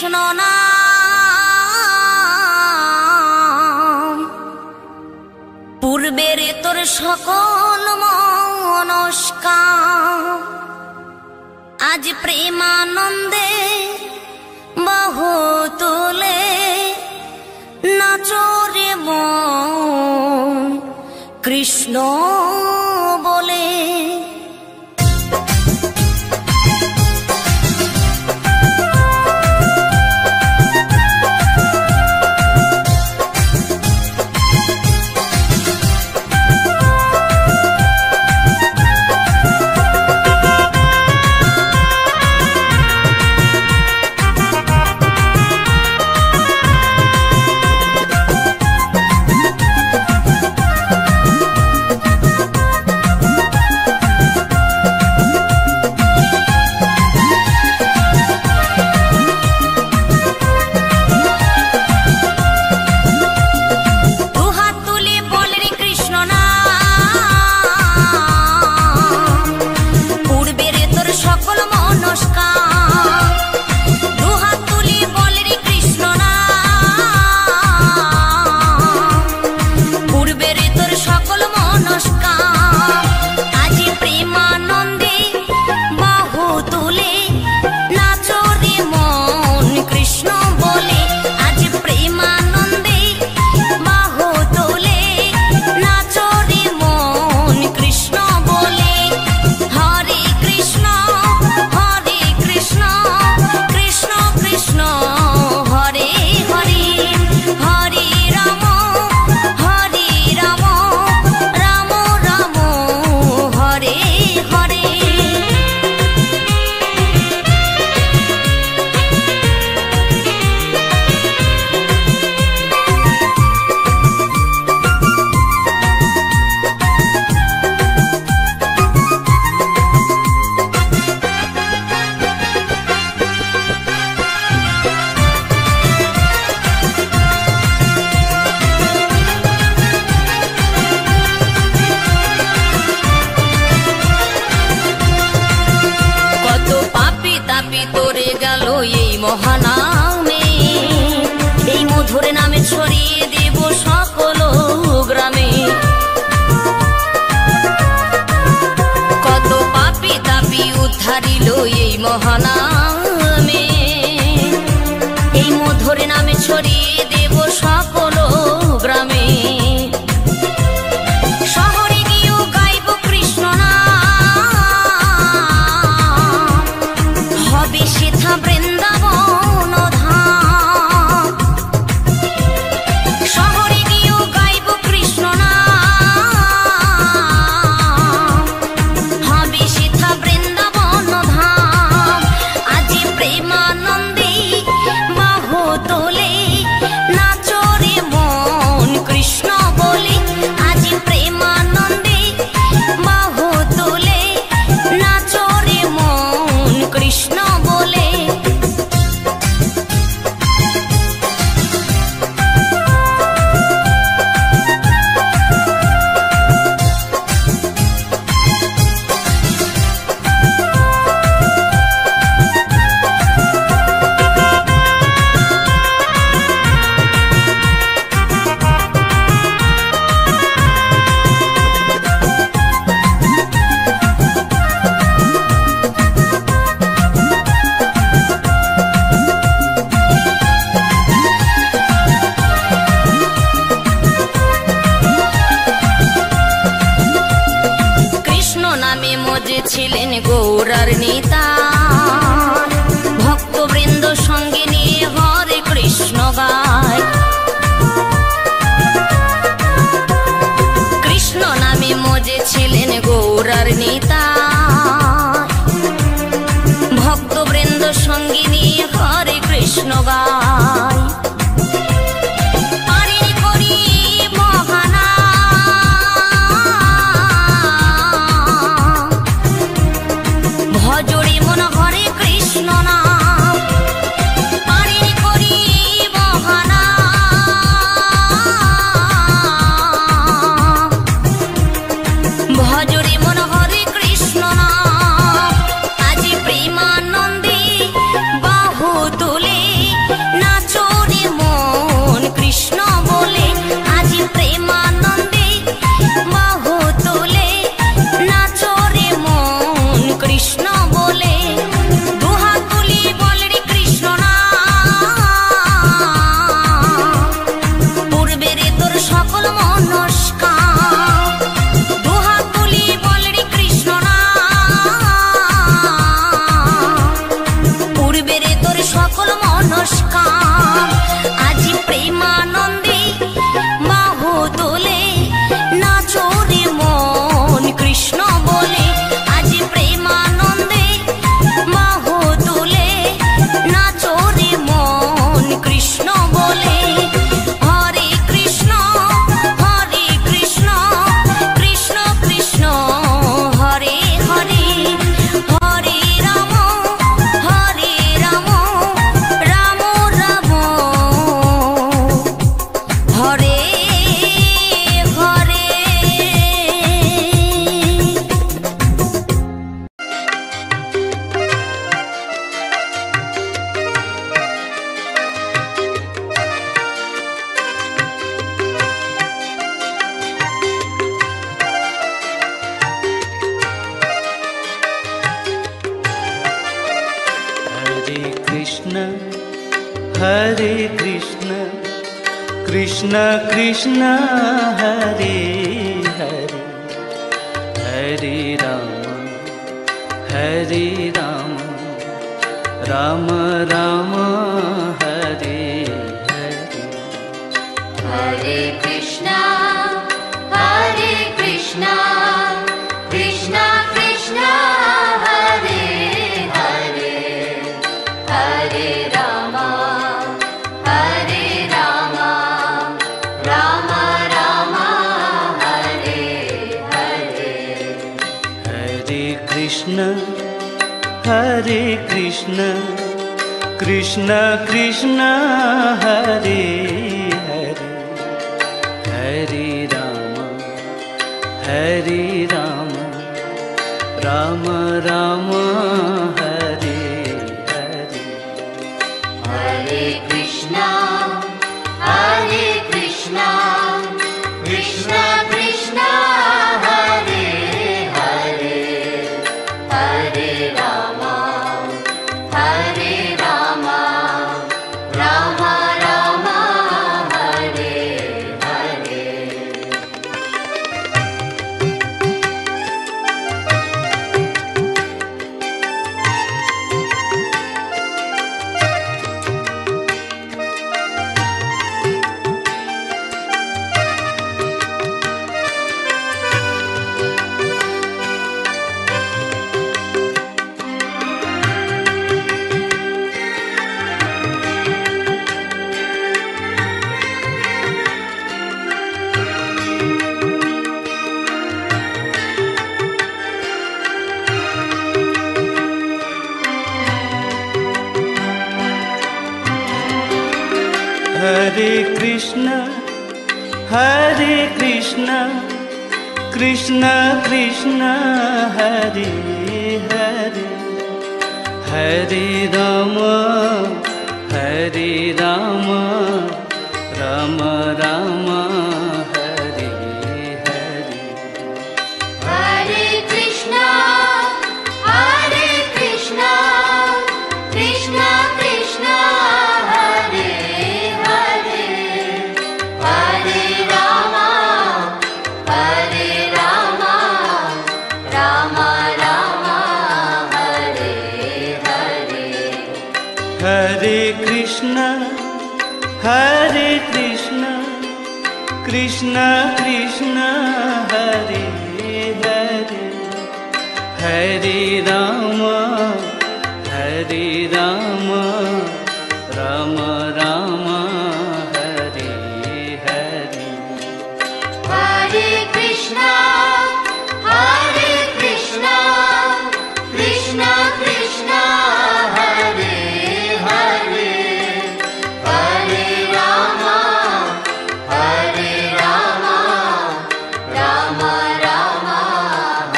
কৃষ্ণ নাম, পূর্বের তোর সকল মনস্কাম, আজ প্রেমানন্দে বাহু তুলে নাচরে মন কৃষ্ণ বলে। মহানামে এই মধুর নামে ছড়িয়ে দেব সকল গ্রামে। কত পাপী তাপী উদ্ধারিল এই মহানামে, এই মধুর নামে ছড়িয়ে দেব সকল গ্রামে। শহরে গিয়েও গাইব কৃষ্ণ নাম, হবে সেথা বৃন্দাবন ধাম। শহরে গিয়েও গাইব কৃষ্ণ নাম, হবে সেথা বৃন্দাবন ধাম। আজি প্রেমানন্দে বাহু তোলে নাচরে মন কৃষ্ণ বলে। আজি প্রেমানন্দে বাহু তোলে নাচরে মন কৃষ্ণ বলে। ছিলেন গৌরার নেতা, ভক্তবৃন্দ সঙ্গে নিয়ে হরে কৃষ্ণ গায়। কৃষ্ণ নামে মজে ছিলেন গৌরার নেতা, ভক্তবৃন্দ সঙ্গে নিয়ে হরে কৃষ্ণ গায়। তুলে Hare Krishna, Hare Krishna, Krishna Krishna, Hare Hare, Hare Rama, Hare Rama, Rama Rama, Hare Hare. Hare Krishna, Hare Krishna, Krishna Krishna, Hare Hare, Hare Rama, Hare Rama, Rama Rama, Hare Hare. Hare Krishna, Hare Krishna, Krishna Krishna, Hare Hare, Hare Rama, Hare Rama, Rama Rama, Hare Hare. Hare Krishna, Hare Krishna, Krishna Krishna, Hare Hare, Hare Rama, Hare Rama, Rama Rama, Hare Hare. Hare Krishna, Hare Krishna, Krishna Krishna, Hare Hare, Hare Rama, Hare Rama, Rama Rama, Hare Hare. Hare Krishna, Hare Krishna, Krishna Krishna, Hare Hare, Hare Rama, Hare Rama, Rama Rama, Hare Hare. Hare Krishna, Hare Krishna, Krishna Krishna, Hare Hare, Hare Rama, Hare Rama, Rama Rama, Hare Hare. Hare Krishna, Hare Krishna, Krishna Krishna, Hare Hare, Hare Rama, Hare Rama, Rama Rama,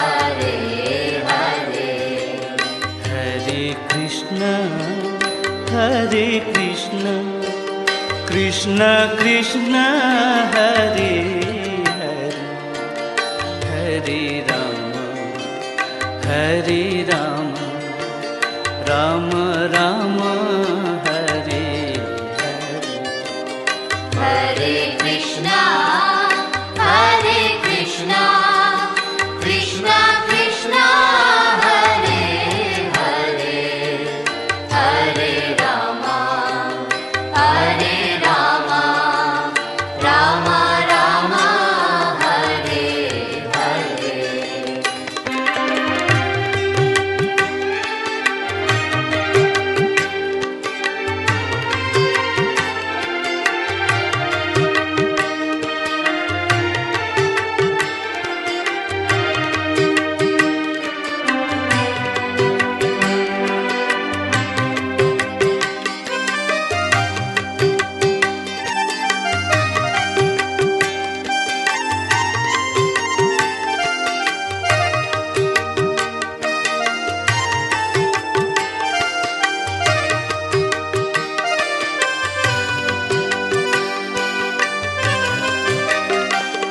Hare Hare. Hare Krishna, Hare Krishna, Krishna Krishna, Hare Hare, Hare Rama, Hare Rama, Rama Rama, Hare Hare. Hare Krishna, Hare Krishna, Krishna Krishna, Hare Hare, Hare Rama, Hare Rama, Rama Rama, Hare Hare.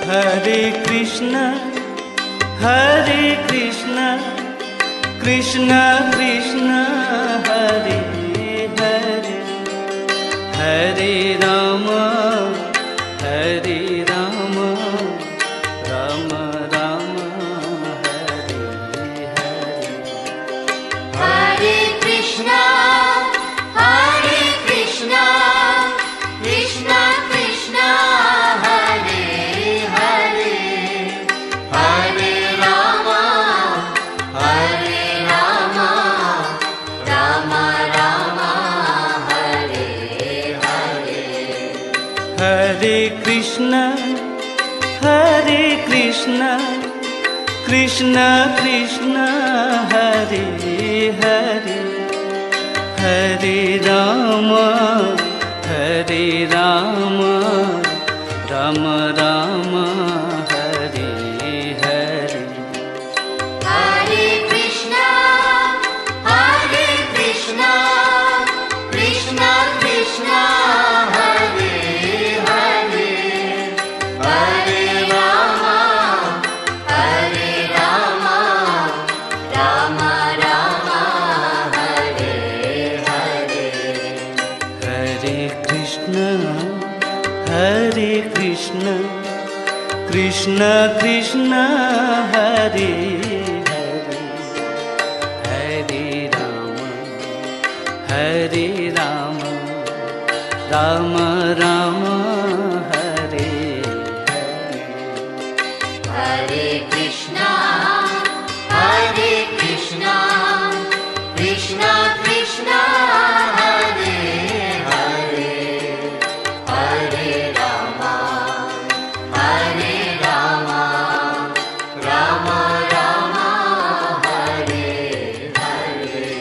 Hare Krishna, Hare Krishna, Krishna Krishna, Hare Krishna Krishna Krishna Hare Hare Hare Ram Ram Ram Hare Hare Hare Krishna Krishna Krishna Hare Hare Hare Ram Ram Ram Hare Hare Hare Krishna Krishna Krishna Hare Hare Hare Ram Ram Ram Hare Hare Hare Krishna Krishna Krishna Hare Hare Hare Ram Ram Ram Hare Hare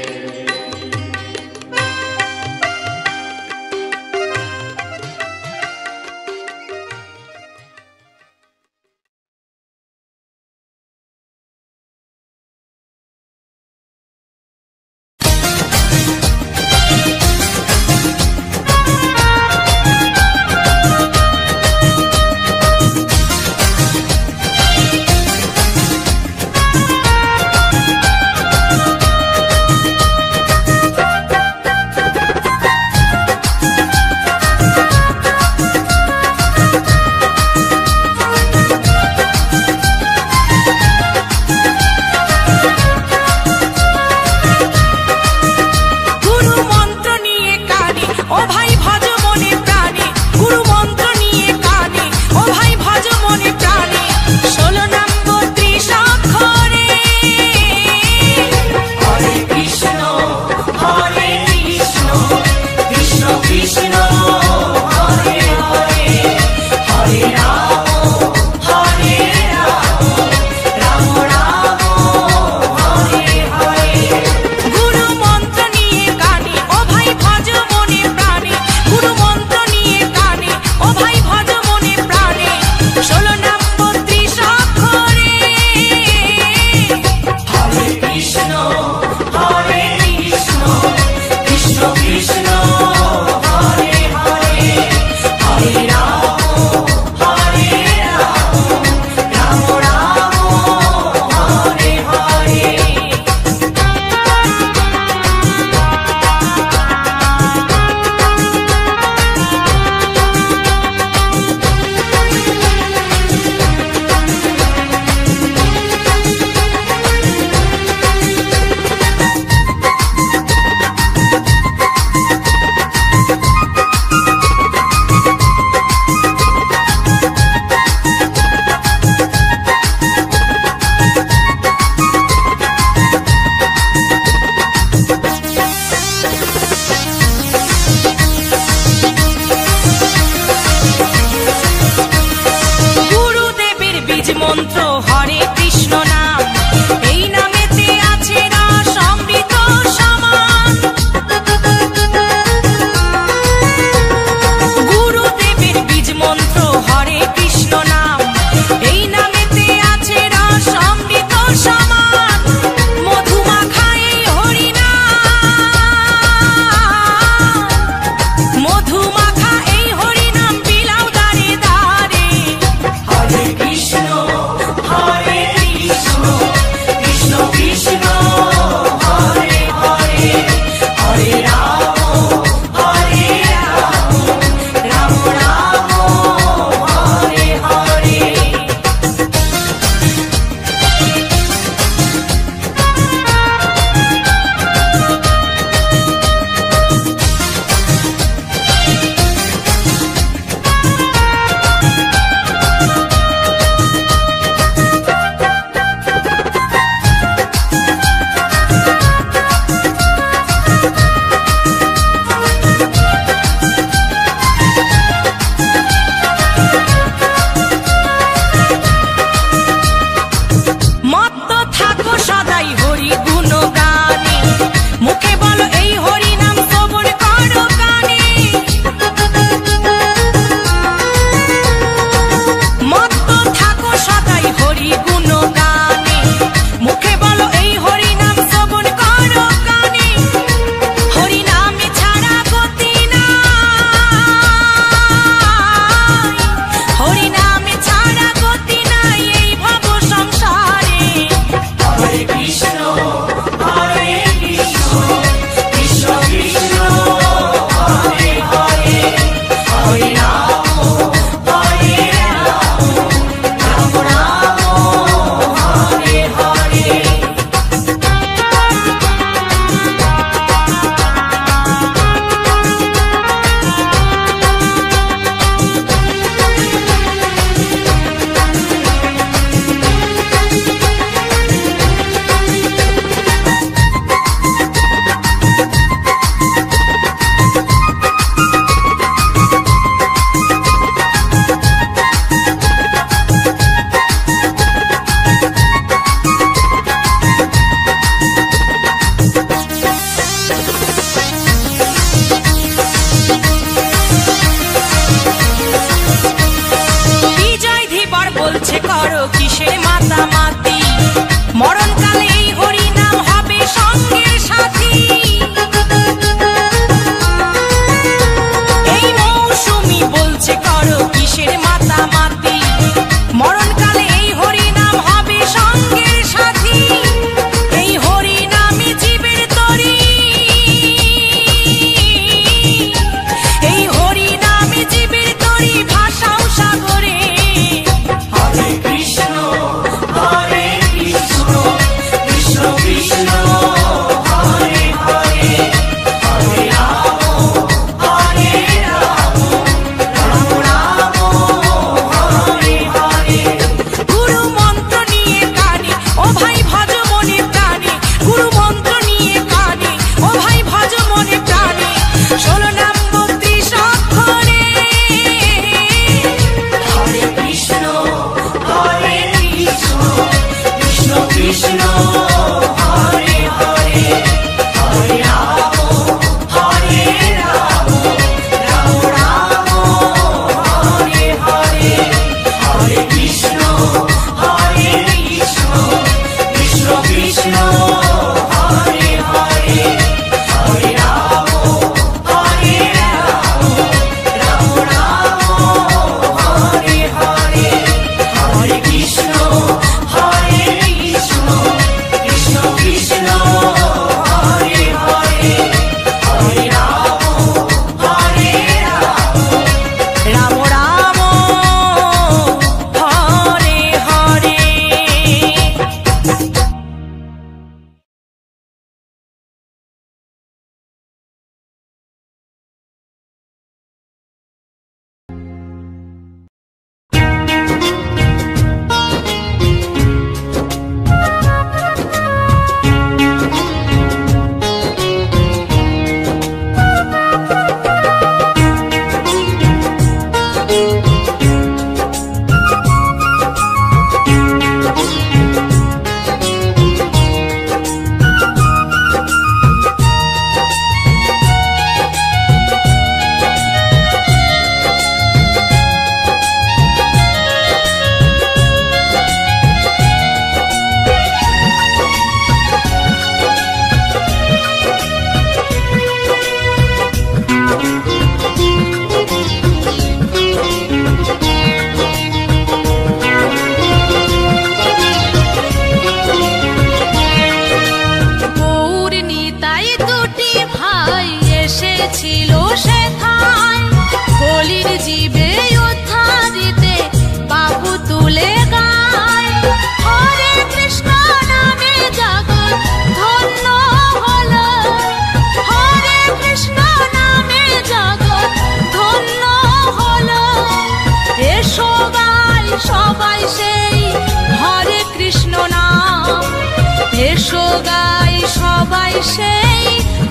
সেই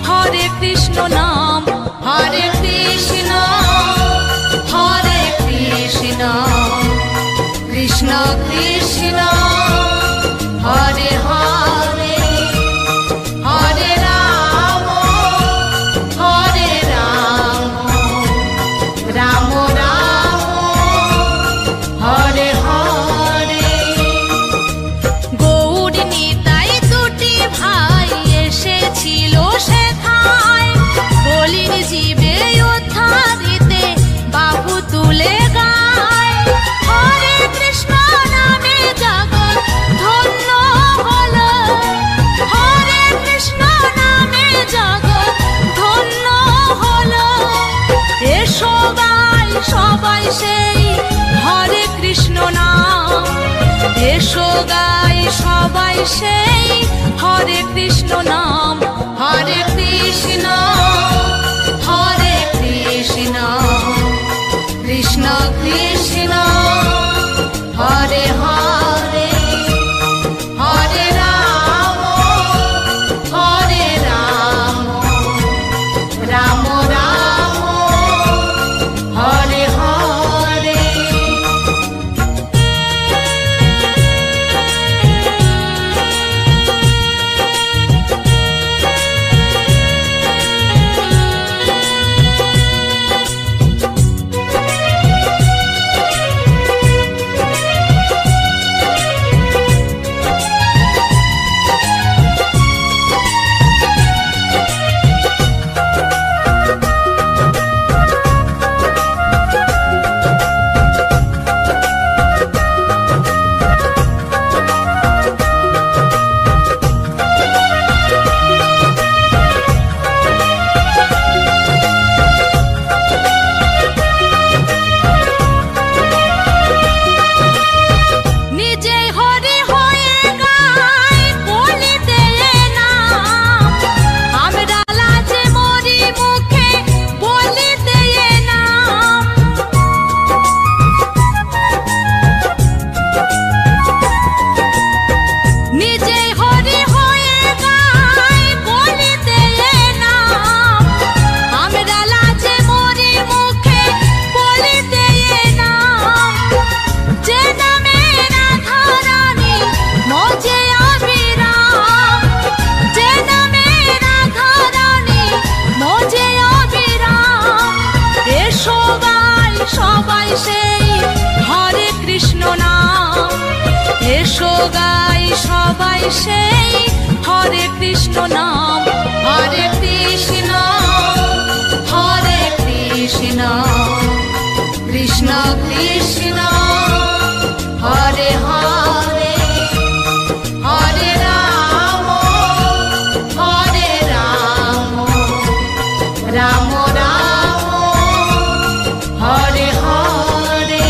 হরে কৃষ্ণ নাম। হরে কৃষ্ণ হরে কৃষ্ণ কৃষ্ণ কৃষ্ণ হরে হরে হরে রাম রাম রাম হরে হরে। গৌর নিতাই দুটি ভাই এসেছিল সেথায়, বলির জীবে উদ্ধারিতে বাহু তুলে গায়। হরে কৃষ্ণ নামে জগৎ ধন্য হলো, হরে কৃষ্ণ নামে জগৎ ধন্য হলো। এসো গাই সবাই সেই হরে কৃষ্ণ নাম, এসো গাই সবাই সেই হরে কৃষ্ণ নাম। হরে কৃষ্ণ হরে কৃষ্ণ কৃষ্ণ কৃষ্ণ হরে হরে হরে রাম রাম রাম হরে হরে। সবাই সেই হরে কৃষ্ণ নাম, এসো গাই সবাই সেই হরে কৃষ্ণ নাম। হরে কৃষ্ণ হরে কৃষ্ণ কৃষ্ণ কৃষ্ণ হরে হরে হরে রাম রাম রাম হরে হরে।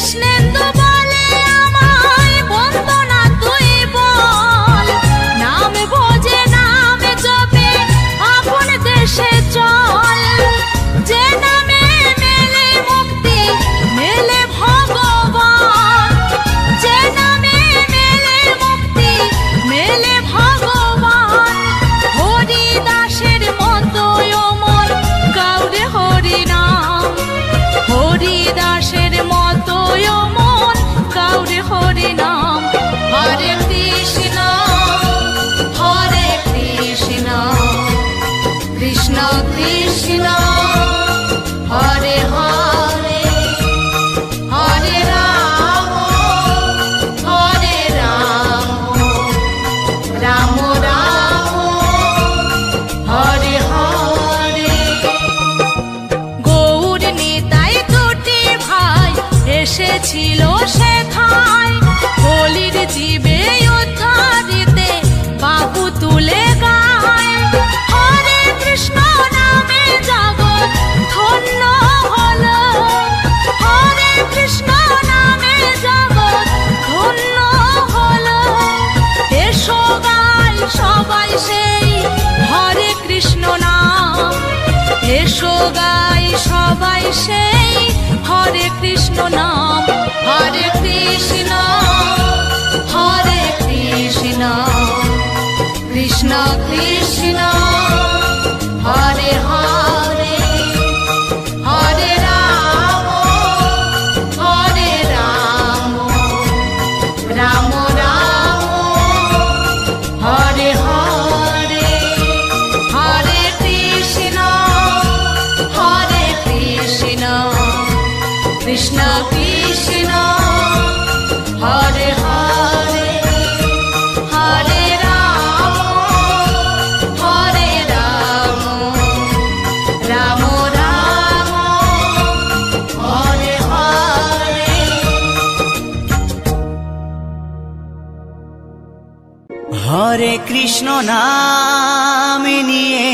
কৃষ্ণেন্দু বলে আমায় বন্দনা তুই বল, নাম ভোজে নাম জপে আপন দেশে চল, যে নামে মেলে মুক্তি মেলে ভগবান, যে নামে মেলে মুক্তি মেলে ভগবান। হরিদাসের মতো অমর কাউরে হরি নাম, হরিদাসের মতো অমর কাউরে হরি নাম। হরে কৃষ্ণ হরে কৃষ্ণ কৃষ্ণ কৃষ্ণ হরে হরে, হরে রাম হরে রাম রাম রাম হরে হরে। গৌর নিতাই দুটি ভাই এসেছিল সেথায়, কলির জীবে উদ্ধারিতে বাহু তুলে গায়। হরে কৃষ্ণ নামে জগৎ ধন্য হলো, হরে কৃষ্ণ নামে জগৎ ধন্য হলো। এসো গাই সবাই সেই হরে কৃষ্ণ নাম, এসো গাই সবাই সেই হরে কৃষ্ণ নাম। হরে কৃষ্ণ হরে কৃষ্ণ কৃষ্ণ কৃষ্ণ হরে হরে, হরে রাম হরে রাম রাম রাম হরে হরে। হরে কৃষ্ণ হরে কৃষ্ণ কৃষ্ণ কৃষ্ণ হরে হরে, হরে রাম হরে রাম রাম রাম হরে হরে। হরে কৃষ্ণ নাম নিয়ে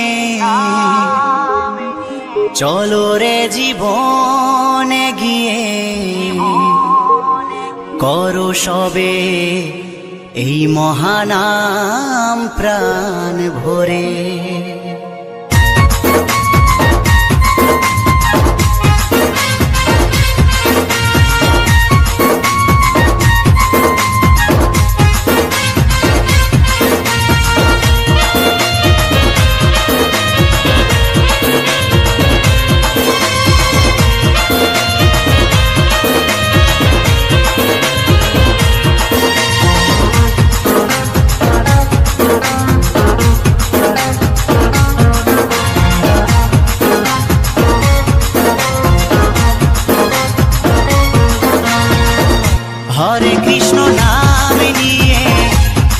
চলো রে জীবনে গিয়ে, করো সবে এই মহানাম প্রাণ ভরে। হরে কৃষ্ণ নাম নিয়ে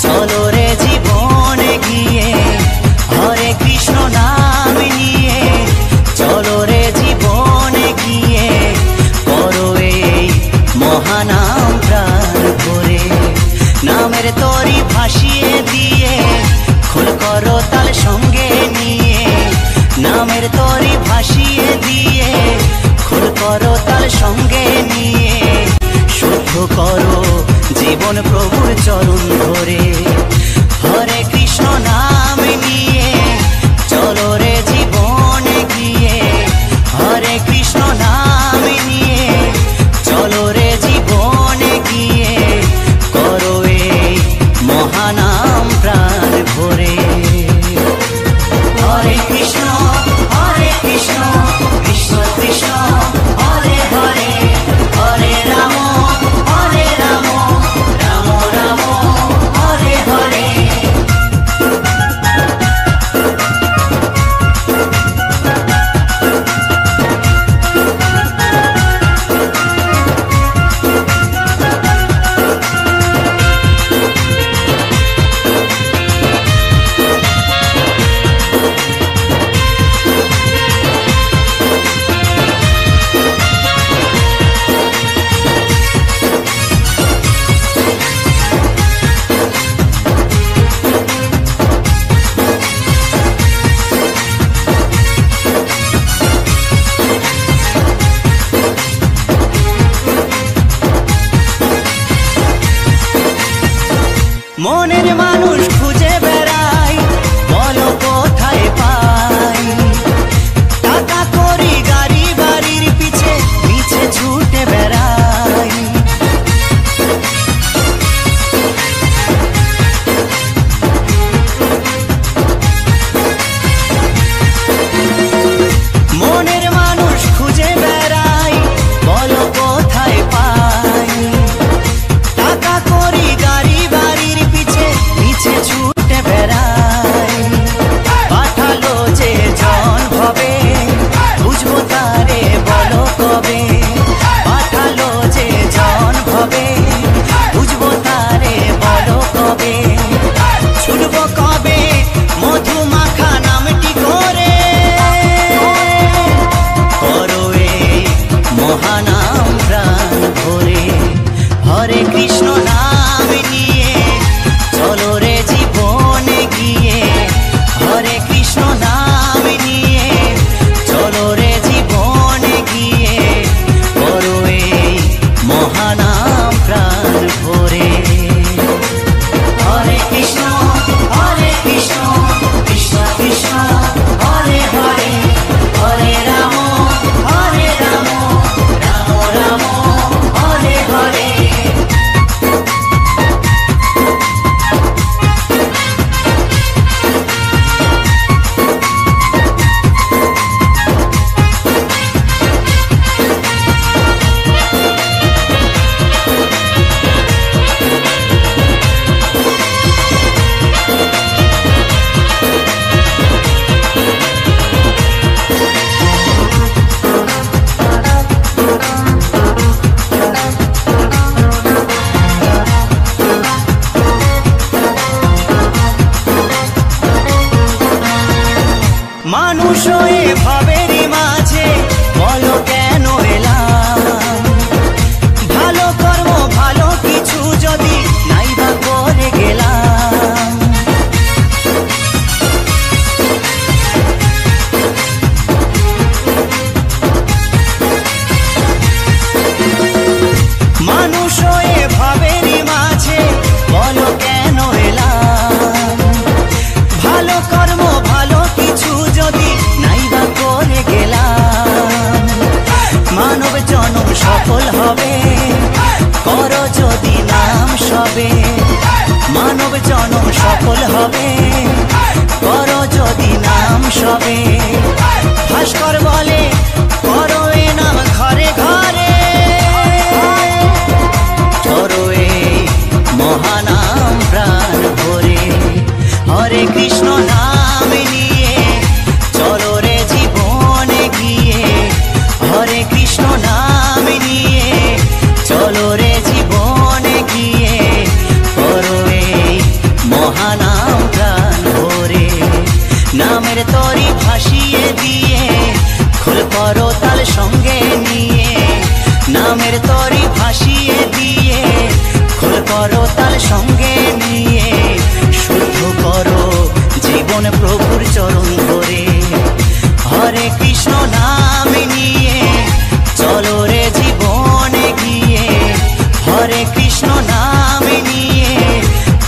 চলো রে জীবনে গিয়ে, হরে কৃষ্ণ নাম নিয়ে চলো রে জীবনে গিয়ে, করো এই মহানাম প্রাণ ভরে। নামের তরি ভাসিয়ে দিয়ে খোল করো তাল সঙ্গে নিয়ে, নামের তরি ভাসিয়ে দিয়ে খোল করো তাল সঙ্গে নিয়ে, শুদ্ধ করো জীবন প্রভুর চরণ ধরে। হরে কৃষ্ণ নাম নিয়ে চলো রে জীবনে গিয়ে, হরে কৃষ্ণ নাম নিয়ে চলো রে জীবনে গিয়ে, করো এই মহানাম প্রাণ ভরে। হরে কৃষ্ণ কৃষ্ণ কৃষ্ণ হরে হরে, হরে রাম রাম মনের মানুষ খুঁজে বেড়াই, বলো কোথায় পাই। টাকা করি গাড়ি বাড়ির পিছে পিছে ছুটে বেড়াই। মনের মানুষ খুঁজে বেড়াই, বলো কোথায় পাই। টাকা করি গাড়ি বাড়ির পিছে পিছে ছুটে বেড়াই। পাঠালো যে জন ভবে, বুঝবো তারে বলো কবে। পাঠালো যে জন ভবে, বুঝবো তারে বলো কবে। ছুটবো কবে মধুমাখা নামটি করে, করো এই মহানাম প্রাণ ভরে। হরে কৃষ্ণ নাম নিয়ে চলো রে জীবনে গিয়ে। হরে কৃষ্ণ নাম নিয়ে চলো রে জীবনে গিয়ে, করো এই মহানাম প্রাণ ভরে। হরে কৃষ্ণ কৃষ্ণ কৃষ্ণ হরে হরে, হরে রাম রাম রাম হরে হরে। মানুষ হয়ে ভাবেরই মাঝে বলো কেন এলাম। ভালো কর্ম ভালো কিছু যদি নাইবা করে গেলাম। মানুষ হয়ে ভাবেরই মাঝে বলো কেন এলাম। ভালো কর্ম ভালো কিছু যদি নাইবা করে গেলাম। মানব জনম সফল হবে, করো যদি নাম সবে। মানব জনম সফল হবে, করো যদি নাম সবে। ভাস্কর বলে করো এ নাম ঘরে ঘরে, করো এই মহানাম প্রাণ ভরে। হরে কৃষ্ণ নাম নিয়ে চলো রে জীবনে গিয়ে। হরে কৃষ্ণ নাম নিয়ে চলো রে জীবনে গিয়ে, করো এই মহানাম প্রাণ ভরে। নামের তরি ভাসিয়ে দিয়ে খোল করো তাল সঙ্গে নিয়ে। নামের তরি ভাসিয়ে দিয়ে খোল করো তাল সঙ্গে নিয়ে। শুদ্ধ করো জীবন প্রভুর চরণ ধরে। হরে কৃষ্ণ নাম নিয়ে চলো রে জীবনে গিয়ে। হরে কৃষ্ণ নাম নিয়ে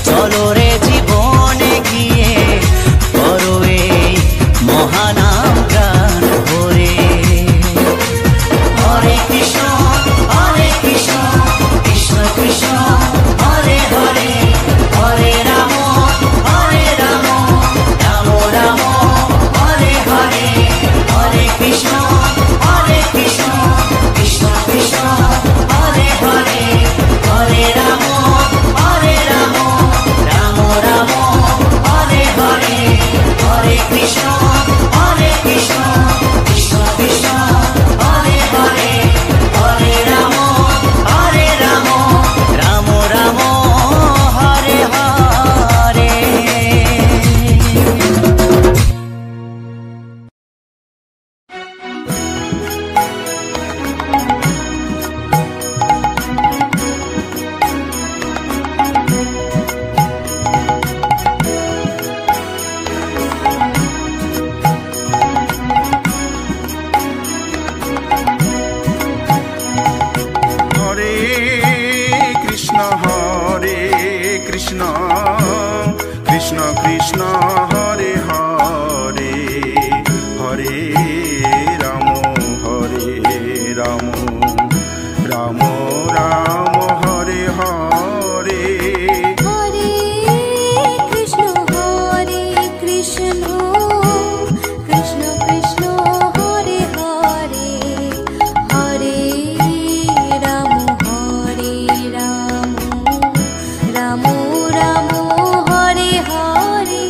চলো রে জীবনে গিয়ে, করো এই মহানাম প্রাণ ভরে। হরে কৃষ্ণ কৃষ্ণ কৃষ্ণ হরে হরে, হরে রাম রাম রাম হরে হরে। হরে কৃষ্ণ কৃষ্ণ কৃষ্ণ হরে হরে, হরে রাম রাম রাম হরে হরে। হরে কৃষ্ণ কৃষ্ণ কৃষ্ণ হরে হরে, হরে রাম রাম রাম হরে হরে। কৃষ্ণ কৃষ্ণ কৃষ্ণ হরে হরে হরে রাম রাম রাম রাম হরে হরে হরে কৃষ্ণ কৃষ্ণ কৃষ্ণ হরে হরে হরে রাম রাম রাম হরে হরে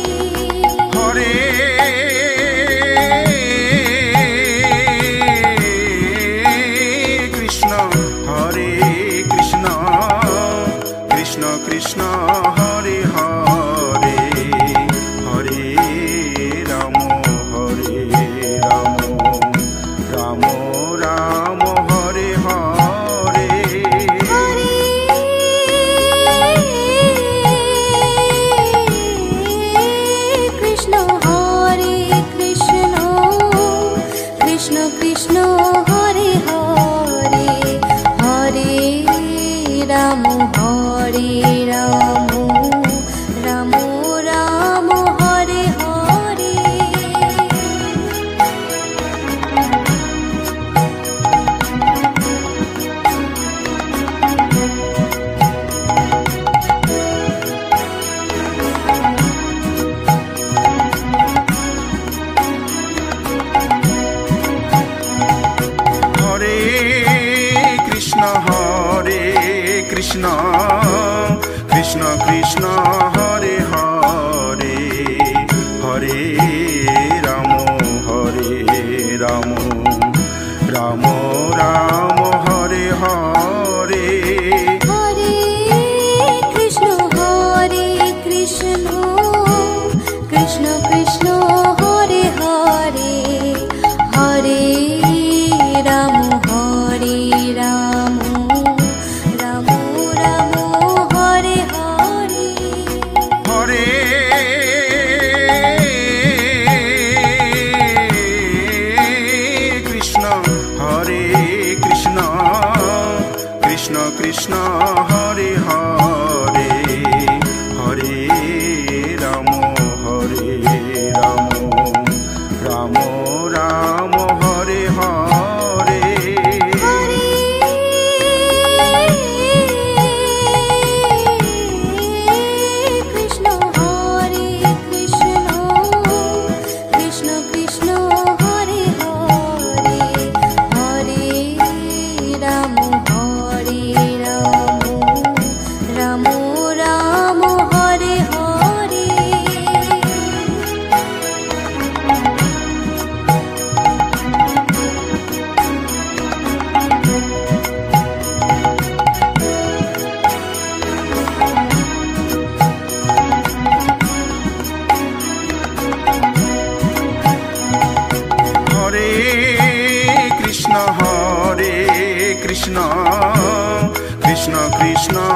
হরে কৃষ্ণ কৃষ্ণ কৃষ্ণ হরে হরে হরে রাম রাম রাম হরে হরে হরে কৃষ্ণ কৃষ্ণ কৃষ্ণ হরে হরে হরে রাম রাম রাম হরে হরে হরে কৃষ্ণ কৃষ্ণ কৃষ্ণ হরে হরে হরে রাম রাম রাম রাম হরে হরে হরে কৃষ্ণ কৃষ্ণ কৃষ্ণ হরে হরে হরে রাম রাম রাম হরে হরে হরে কৃষ্ণ কৃষ্ণ হরে হরে হরে রাম রাম রাম হরে হরে হরে কৃষ্ণ কৃষ্ণ হরে হরে হরে রাম রাম রাম হরে হরে হরে কৃষ্ণ কৃষ্ণ কৃষ্ণ